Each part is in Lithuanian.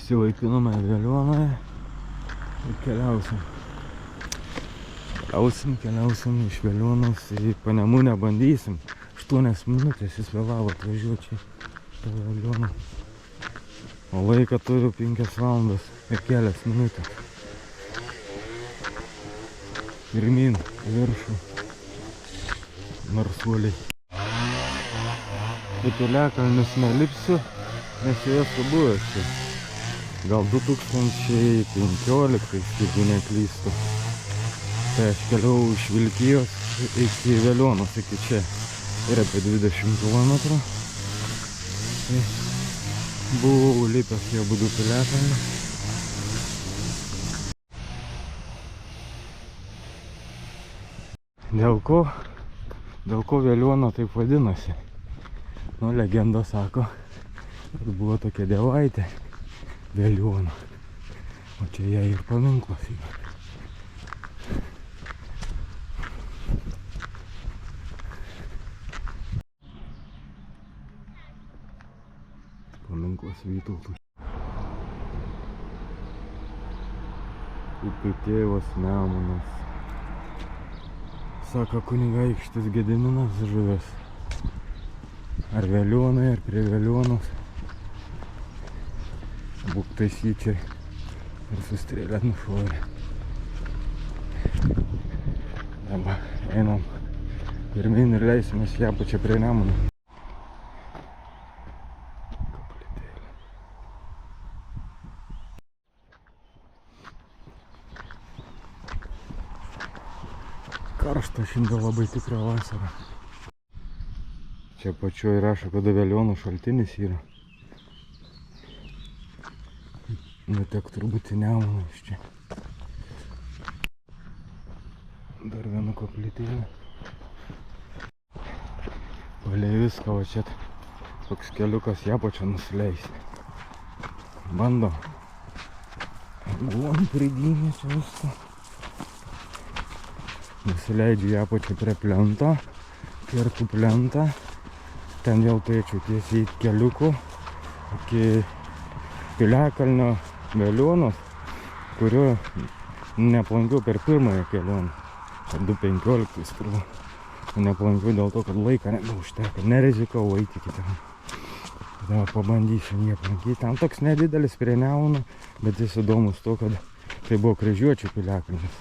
Išsilaipinome Veliuonoje ir keliausim iš Veliuonos į Panemunę, bandysim. 8 minutės jis vėlavo atvažiuoti čia į Veliuoną. O laiką turiu 5 valandas ir kelias minutės. Pirmyn, viršų, narsuoliai. Į Piliakalnius nelipsiu, nes jau esu buvęs čia. Gal 2015, jeigu neklystu. Tai aš keliau iš Vilkijos iki Veliuonos, iki čia. Ir apie 20 km. Tai buvau lipęs į abudu Piliakalnius. Dėl ko Veliuona taip vadinasi? Nu, legenda sako, kad buvo tokia dievaitė Veliuona. O čia jai ir paminklas yra. Paminklas Vytautui. Kaip tėvas Nemunas. Sako kunigaikštis Gediminas žuvęs. Ar Veliuonai, ar prie Veliuonos. Būk taisyčiai ir sustrėlėt nušuorė. Dabar einam pirmyn ir leisimės ją pačią prie Nemuno. Karšta šiandien labai tikra vasara. Čia pačioj rašo, kada Veliuonų šaltinis yra. Nutek turbūt į Nemuną iš čia. Dar viena koplytėlė. Palei viską, o čia toks keliukas ją pačią nusileisti. Bandom. Buvom pridynė čia viską. Nusileidžiu ją pačią prie plento. Kertu plentą. Ten vėl turėčiau tiesiai keliuku iki Piliakalnio Veliuonos, kurio neplankiau per pirmąją kelionę. 2015 turbūt. Neplankiau dėl to, kad laiką nebeužteko. Nerizikau eiti iki ten. Tada pabandysiu jį aplankyti. Ten toks nedidelis prie Nemuno, bet jis įdomus to, kad tai buvo kryžiuočių Piliakalnis.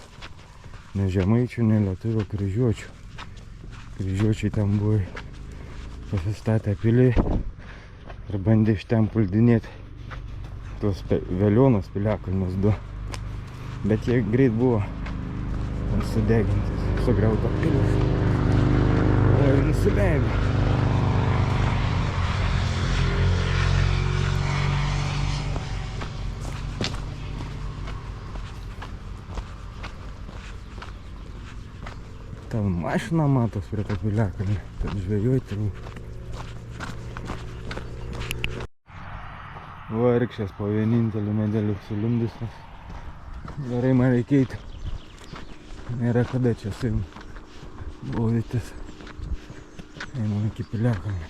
Ne žemaičių, ne lietuvių, kryžiuočių. Kryžiuočiai ten buvo pasistatę pilį ir bandė iš ten puldinėti tuos Veliuonos Piliakalnius 2. Bet jie greit buvo sudegintis, sugriauta pilis. O ir nusileido. Ten mašina matos prie to Piliakalnio, kad žvejoj turbūt. Vargšės po vienintelį medelių sulindusios. Gerai man reikia eiti. Nėra kada čia su jum baudytis. Einam iki Piliakalnio.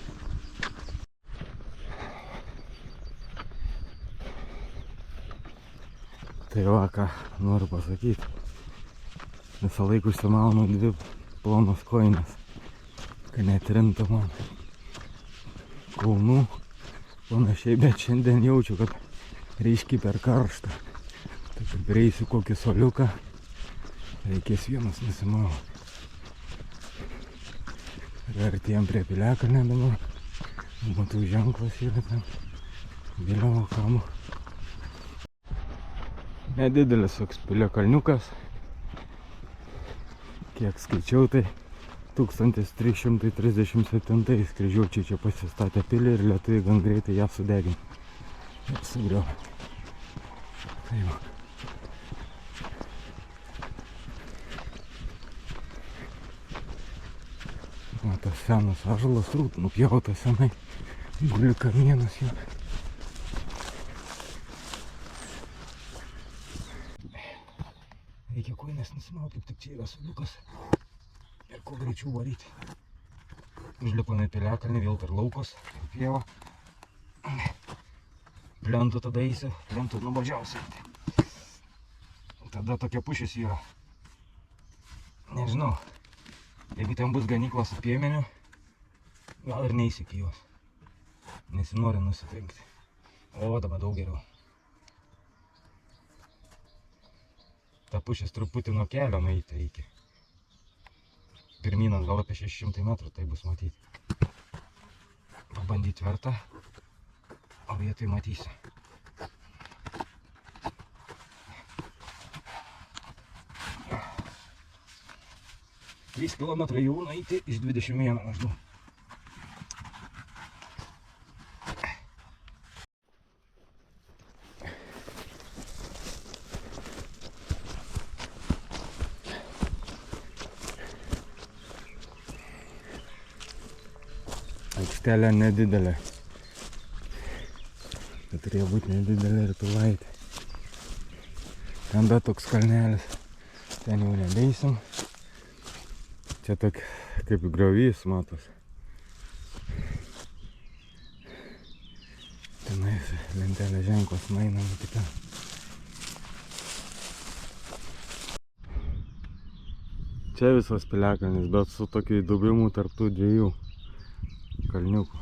Tai va, ką noriu pasakyti. Visą laiką užsimaunu 2 plonos kojines, kad netrintų man kulnų panašiai, bet šiandien jaučiu, kad reiškiai per karštą. Tai kaip reisiu kokį soliuką, reikės vienas nusimauti. Ir artėjom prie Piliakalnio dabar. Matau ženklas yra ten. Vėliavo kamu. Nedidelis toks Piliakalniukas. Kiek skaičiau, tai 1337 kryžiuočiai čia pasistatė pilį ir lietuviai gan greitai ją sudegino. Ir sugriovė. Tai va. O tas senas ąžuolas nupjautas senai. Guli kamienas jau. Reikia kojines nusimauti, kaip tik čia yra soliukas. Ir kuo greičiau varyti. Užlipame į Piliakalnį, vėl per laukus, pieva. plentų tada eisiu, plentų nuobodžiausiai. Tada tokia pušis yra. Nežinau, jeigu ten bus ganykla su piemeniu, gal ir neįsiu iki jos. Nesinori nusitrenkti. O, dabar daug geriau. Ta pušis truputį nuo kelio nueiti reikia. Pirminas gal apie 600 metrų, tai bus matyti. Pabandyti verta, o vietoj matysiu. Trys kilometrai jau nueiti iš 21 maždaug. Aikštelė nedidelė. Tai turėjo būti nedidelė ir pilaitė. Ten dar toks kalnelis. Ten jau nebeisim. Čia toks kaip griovys matos. Tenais lentelė ženklas mainam kitą. Čia visas piliakalnis, bet su tokiu įdubimu tarp tų dviejų kalniukų.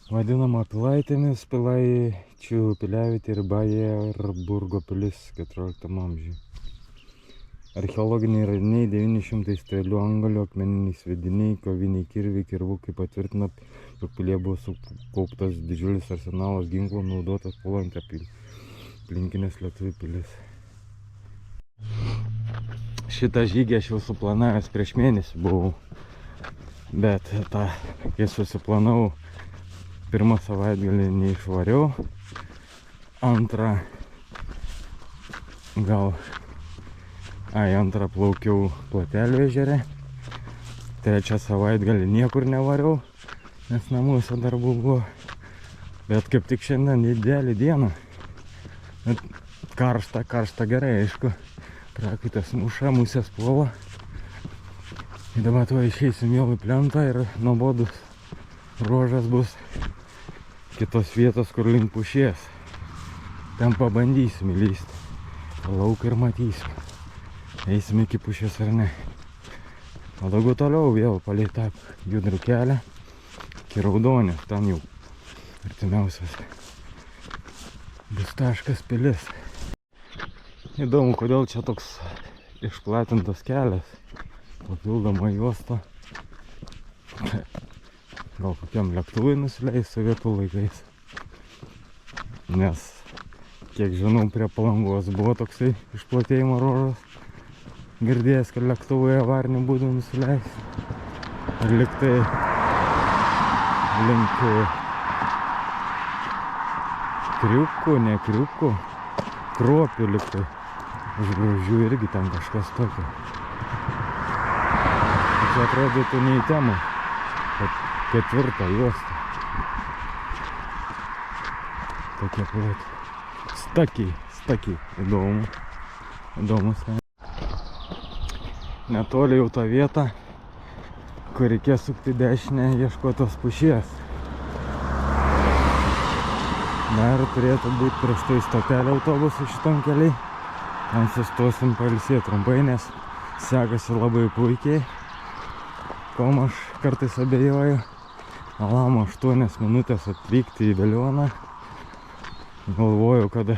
Vadinama Pilaitėmis, Pilaičių piliavietė ir Bajerburgo pilis 14 amžiuje. Archeologiniai radiniai 900 strėlių antgalių, akmeniniai sviediniai, koviniai kirviai, kirvukai patvirtina, jog pilyje buvo sukauptas didžiulis arsenalas ginklų naudotas puolant aplinkinės lietuvių pilis. Šitą žygį aš jau suplanavęs prieš mėnesį buvau, bet kai susiplanavau, pirmą savaitgalį neišvariau, antrą plaukiau Platelių ežere, trečią savaitgalį niekur nevariau, nes namuose darbų buvo, bet kaip tik šiandien ideali diena, karšta gerai, aišku, prakaitas muša, musės puola, ir dabar tuo išeisim jau į plentą ir nuobodus ruožas bus kitos vietos, kur link pušies. Ten pabandysim įlysti lauką ir matysim, eisim iki pušies ar ne. O daugiau toliau vėl palei tą judrų kelią iki Raudonės, ten jau artimiausias bus taškas pilis. Įdomu, kodėl čia toks išplatintas kelias, papildoma juosta. Gal kokiam lėktuvui nusileis sovietų laikais. Nes, kiek žinau, prie Palangos buvo toksai išplatėjimo ruožas. Girdėjęs, kad lėktuvai avariniu būdu nusileis. Ir liktai link Kruopių liktai. Už Graužių irgi ten kažkas tokio. Čia atrodytų ne į temą. Ketvirtą juostą. Tokie plati. Stakiai. Įdomus. Netoli jau tą vietą, kur reikės sukti dešinę, ieškotos pušies. Dar turėtų būti prieš tai stotelė autobusų šitam keliai. Ten sustosim pailsėti trumpai, nes sekasi labai puikiai. Kom aš kartais abejoju. Alamo 8 minutės atvykti į Velioną. Galvoju, kad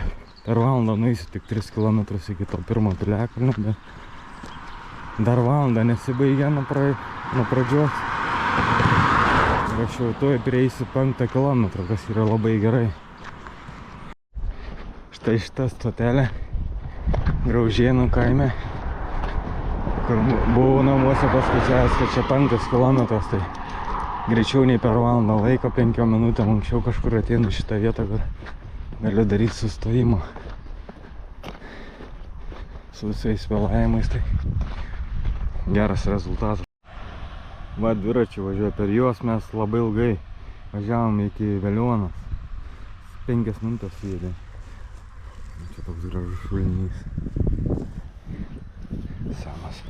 per valandą nueisiu tik 3 km iki to pirmo piliakalnio, bet dar valandą nesibaigia nuo pradžios. Ir aš jau tuoj prieisiu 5 km, kas yra labai gerai. Štai šita stotelė Graužėnų kaime, kur buvau namuose paskaičiavęs, kad čia 5 km, tai greičiau nei per valandą laiko, 5 minutėm anksčiau kažkur ateinu šitą vietą, kur galiu daryti sustojimą su visais vėlavimais, tai geras rezultatas. Va, dviračiu važiuoju per juos, mes labai ilgai važiavom iki Velionos, 5 minutės sėdė. Čia toks gražus šulinys. Senas.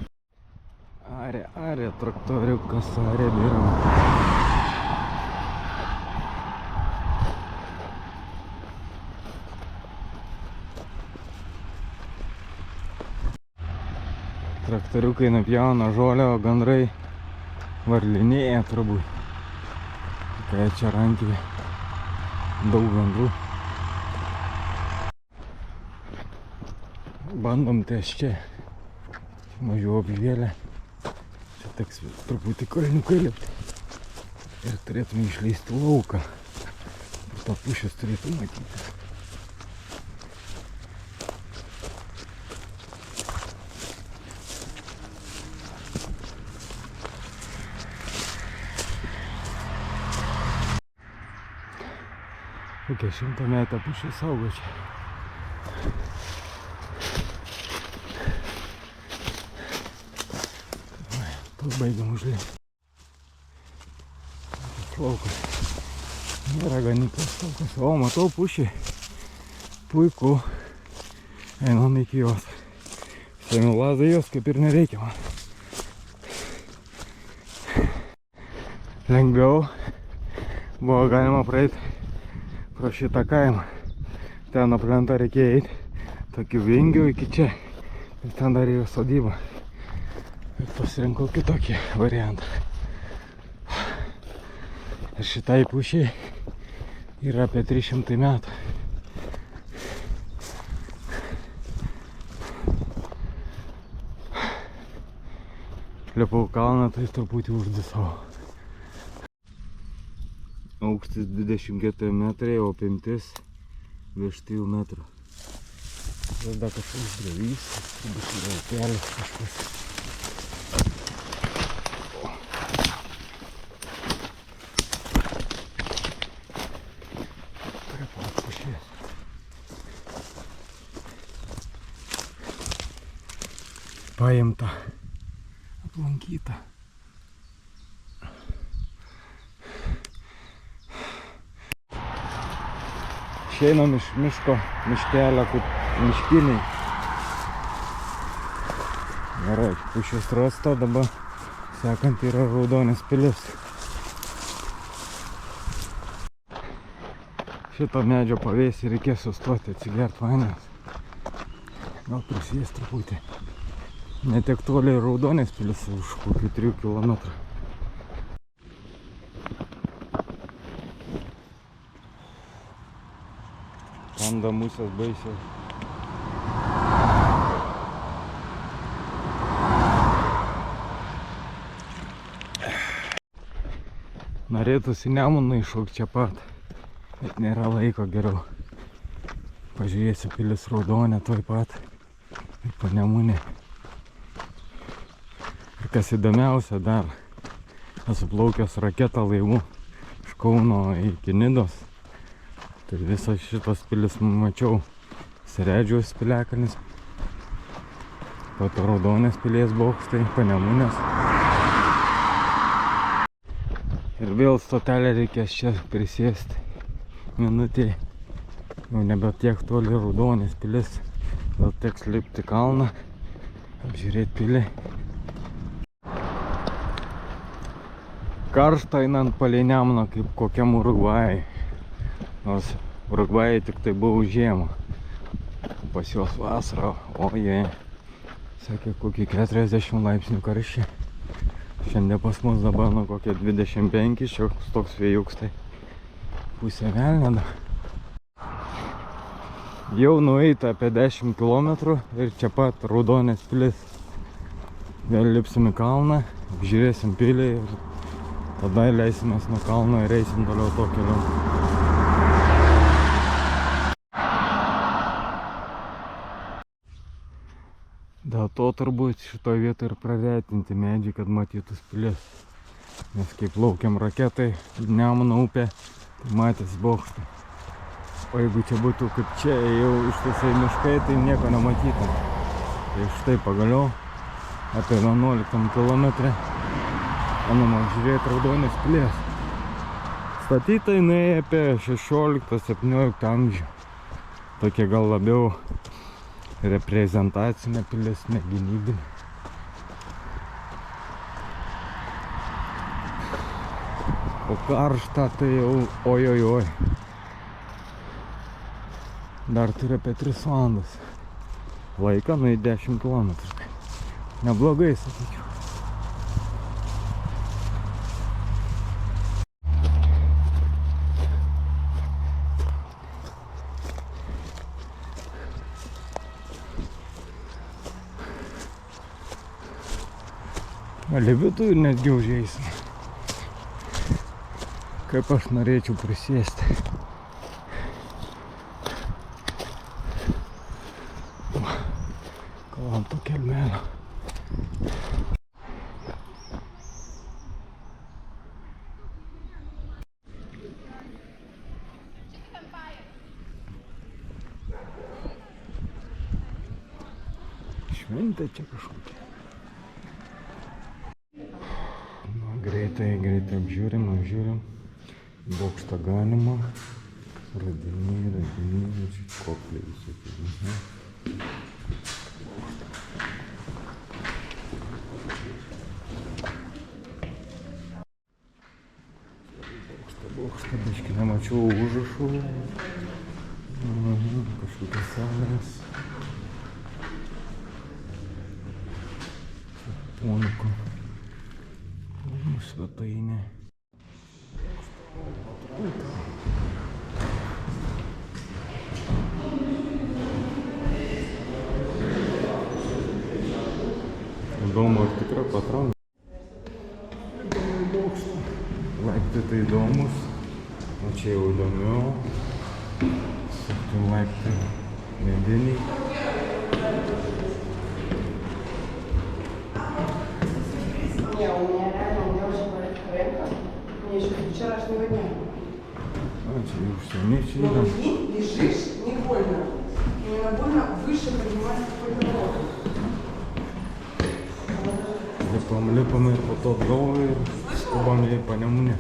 Arė, traktoriukas, arė dirba. Traktoriukai napjauna žolę, o gandrai varlinėja turbūt. Kai čia rankiai daug gandrų. Bandom ties čia. Mažiau apžvėlę. Čia teks truputį kalniukai lipti. Ir turėtume išleisti lauką. Ir to pušės turėtų matyti. Kokia 100 metą pušį saugo čia. Baigiam užlėti. Laukas. Nėra ganyklas laukas. O, matau pušį. Puiku. Einam iki jos. Sėmiau lazdą jos, kaip ir nereikia man. Lengviau buvo galima praeiti pro šitą kaimą. Ten aplenta reikėjo eiti tokių vingių iki čia. Ir ten dar yra sodyba. Ir pasirinkau kitokį variantą. Ir šitai pušiai yra apie 300 metų. Lipau kalną, tai truputį uždisau. Aukštis 24 metrai, o apimtis virš 3 metrų. Tada kažkoks grevys, turbūt yra kelias kažkas. Paimta, aplankyta. Išeinam iš miško, miškelio kaip miškiniai. Gerai, pušis rasta, dabar sekant yra Raudonės pilis. Šito medžio pavėsį reikės sustoti, atsigert vandens. Gal prisės truputį. Ne tiek toliai Raudonės pilis, už kokių 3 kilometrų. Kanda musės baisiai. Norėtųsi Nemuną iššokti čia pat, bet nėra laiko geriau. Pažiūrėsiu pilis Raudonė tuoj pat ir po Nemunė. Ir kas įdomiausia dar, esu plaukęs raketą laivu iš Kauno iki Nidos. Tai visas šitas pilis mačiau. Seredžiaus piliakalnis, po to Raudonės pilies bokštai, Panemunės. Ir vėl stotelę reikės čia prisėsti minutį. Jau nebe tiek toli Raudonės pilis. Vėl teks lipti kalną, apžiūrėti pilį. Karšta einant palei Nemuną kaip kokiam Urugvajai. Nors Urugvajai tik tai buvo žiemą. Pas juos vasarą, o jie sakė kokie 40 laipsnių karščiai. Šiandien pas mus dabar nu kokie 25, šioks toks vėjuks, tai pusė velnė. Jau nueita apie 10 km ir čia pat Raudonės pilis. Vėl lipsim į kalną, apžiūrėsim pilį ir tada leisimės nuo kalno ir eisim toliau to keliu. Dėl to turbūt šitoj vietoj ir praretinti medžiai, kad matytus pilis. Nes kaip plaukiam raketai, Nemuno upė, tai matys bokštai. O jeigu čia būtų kaip čia, jau ištisai miškai, tai nieko nematytum. Tai štai pagaliau, apie 11 km, manoma, žiūrėti Raudonės pilies. Statyta jinai apie 16-17 amžių. Tokie gal labiau reprezentacinė pilis, ne gynybinė. O karšta tai jau oi. Dar turi apie 3 valandas. Laiką nueit 10 km. Neblogai, sakyčiau. Gali vidų ir netgi užeisim. Kaip aš norėčiau prisėsti. Kalanto kelmelio. Šventė čia kažkokia. Greitai apžiūrim. Bokštą galima. Radiniai, kopliai visokie. Bokštą, biškį nemačiau užrašų. Kažkokios salės. Poniko. Svetainė. Įdomu, ar tikrai patraukė. Laiptai tai įdomus, o čia jau įdomiau. Sakyti laiptai mediniai. Čia užsieniečiai yra. Лежишь, не больно. Не больно, выше поднимать какой-то рот. Lipam ir po to atgal ir skubam į Panemunę.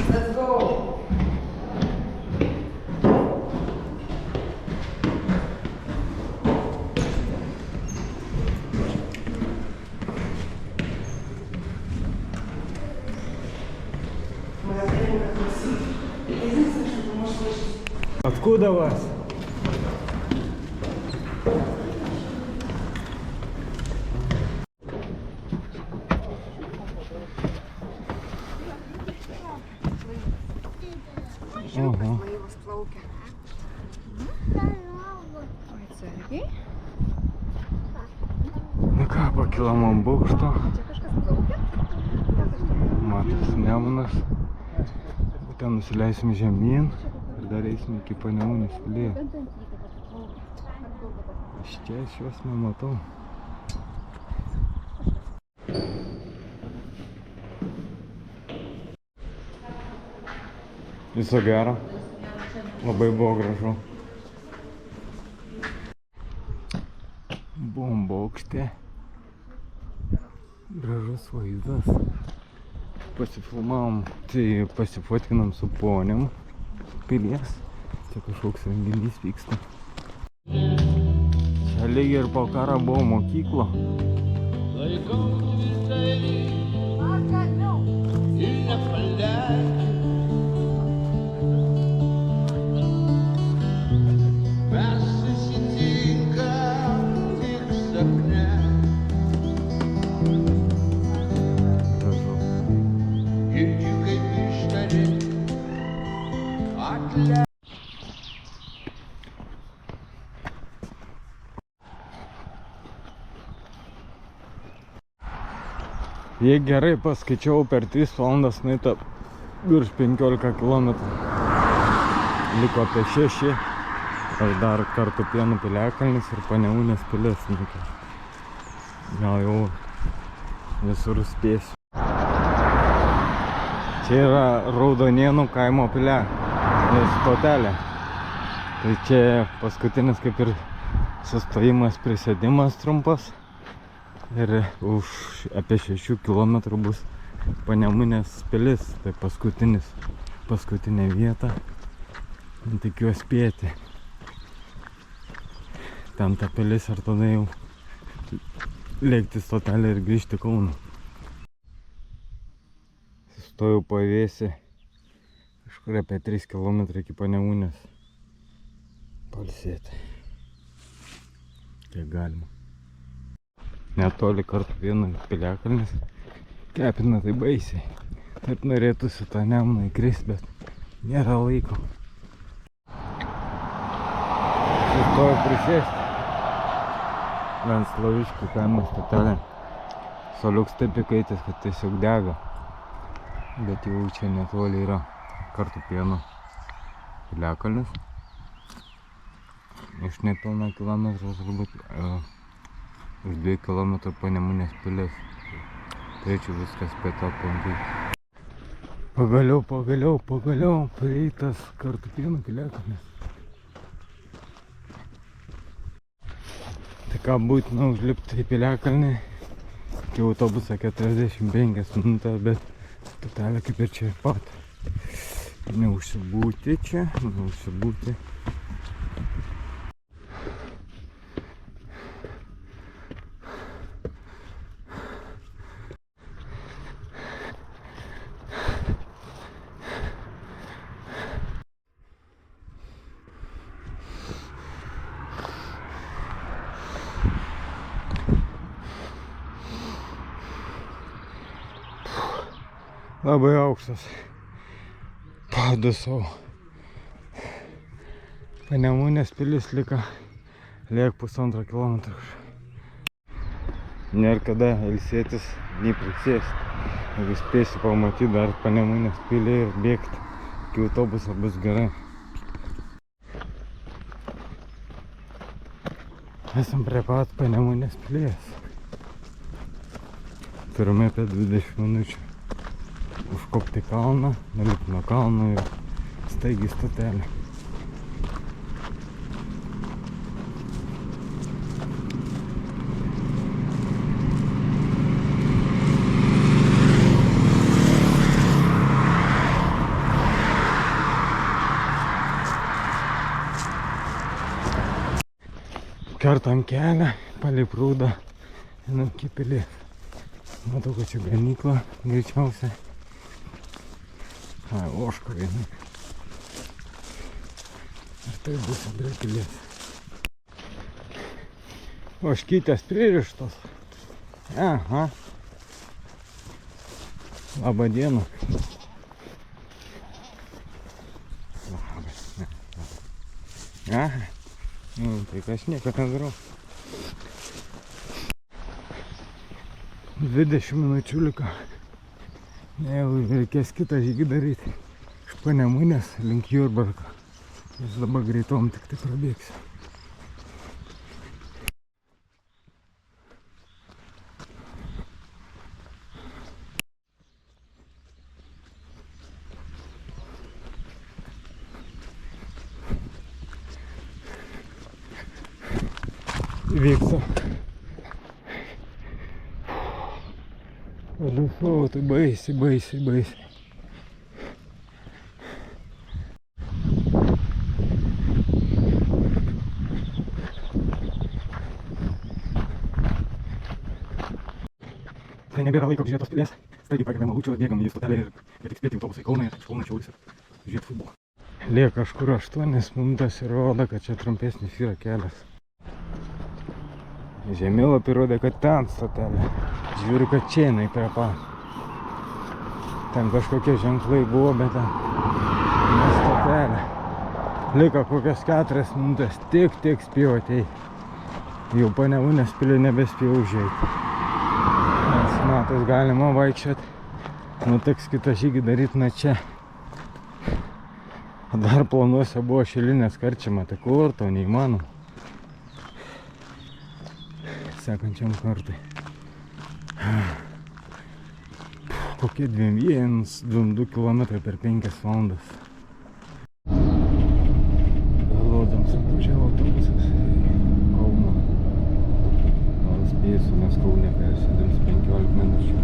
Let's go. Откуда вас? Ага. Ой, Сергей. Nu ką, pakilom ant bokšto. Matas Nemunas. Ten nusileisim žemyn ir dar eisim iki Panemunės pilies. Iš čia aš juos nematau. Viso gero. Labai buvo gražu. Buvom bokšte. Gražus vaizdas. Pasifilmavom, tai pasifotkinam su poniam pilies. Čia kažkoks renginys vyksta. Čia lygiai ir po karo buvo mokykla. Jei gerai paskaičiau, per 3 valandas nueita virš 15 km. Liko apie 6. Ir dar Kartupėnų piliakalnis ir Panemunės pilis. Gal jau visur spėsiu. Čia yra Raudonėnų kaimo stotelė. Tai čia paskutinis kaip ir sustojimas, prisėdimas trumpas. Ir už apie 6 km bus Panemunės pilis, tai paskutinis paskutinę vietą. Tikiuosi spėti. Ten ta pilis ir tada jau lėkti stotelę ir grįžti Kauną. Sustojau pavėsį kažkur apie 3 km iki Panemunės. Palsėti. Kiek galima. Netoli Kartuvėnų Piliakalnis. Kepina tai baisiai. Taip norėtųsi tą Nemuną įkrist, bet nėra laiko. Sustoju prisėsti. Vensloviškių kaimo stotelė. Soliuks taip įkaitęs, kad tiesiog dega. Bet jau čia netoli yra Kartuvėnų Piliakalnis. Iš nepilno kilometro, turbūt už 2 km Panemunės pilis. Turėčiau viskas spėti aplankyti. Pagaliau prieitas Kartuvėnų Piliakalnis. Tai ką būtina užlipti į Piliakalnį, iki autobusą 45 minutės, bet stotelė kaip ir čia pat. Neužsibūti čia, neužsibūti. Labai aukštas. Padusau. Panemunės pilis liko liek 1,5 kilometro. Nėra kada ilsėtis, nei prisėsti. Jeigu spėsi pamatyti dar Panemunės pilį ir bėgti, iki autobuso bus gerai. Esam prie pat Panemunės pilies. Turime apie 20 minučių. Užkopti kalną, nulipti nuo kalno ir staigiai stotelę. Kertam kelią, palei prūdą, einam iki pilies. Matau, kad čia ganykla greičiausiai. Ai, ožka viena. Ir tai bus prie pilies. Ožkytės pririštos. Aha. Labą dieną. Labas. Aha. Tai aš nieko nedarau. 20 minučių liko. Jau reikės kitą žygį daryti. Iš Panemunės link Jurbarko. Aš dabar greitom tik tai prabėgsiu. Vyksta. Padusau, tai baisiai. Tai nebėra laiko apžiūrėtos pilies. Staigiai pakeliam Lūčio, bėgam į stotelę ir tik spėti autobusą į Kauną ir iš Kauno šiaulis ir žiūrėti futbolą. Lieka kažkur 8 minutės ir rodo, kad čia trumpesnis yra kelias. Žemėlapį rodė, kad ten stotelė. Žiūriu, kad čia jinai prie pat. Ten kažkokie ženklai buvo, bet ten ne stotelė. Liko kokias 4 minutės, tik spėjau ateiti. Jau Panemunės pilį nebespėjau užeiti. Nes matos galima vaikščioti. Nu teks kitą žygį daryti na čia. Dar planuose buvo šilinės karčiama, tai kur to neįmanoma. Sekančiam kartui. Kokie 2 km per 5 valandas. Vėluodams atvažiavo autobusas į Kauną. Gal spėsiu, nes Kaune persėdams 15 minučių.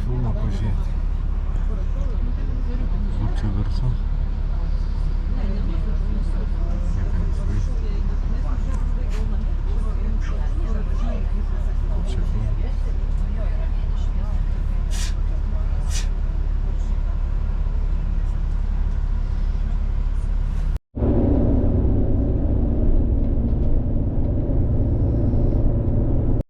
filmą pažiūrėti. Kaip čia garsu?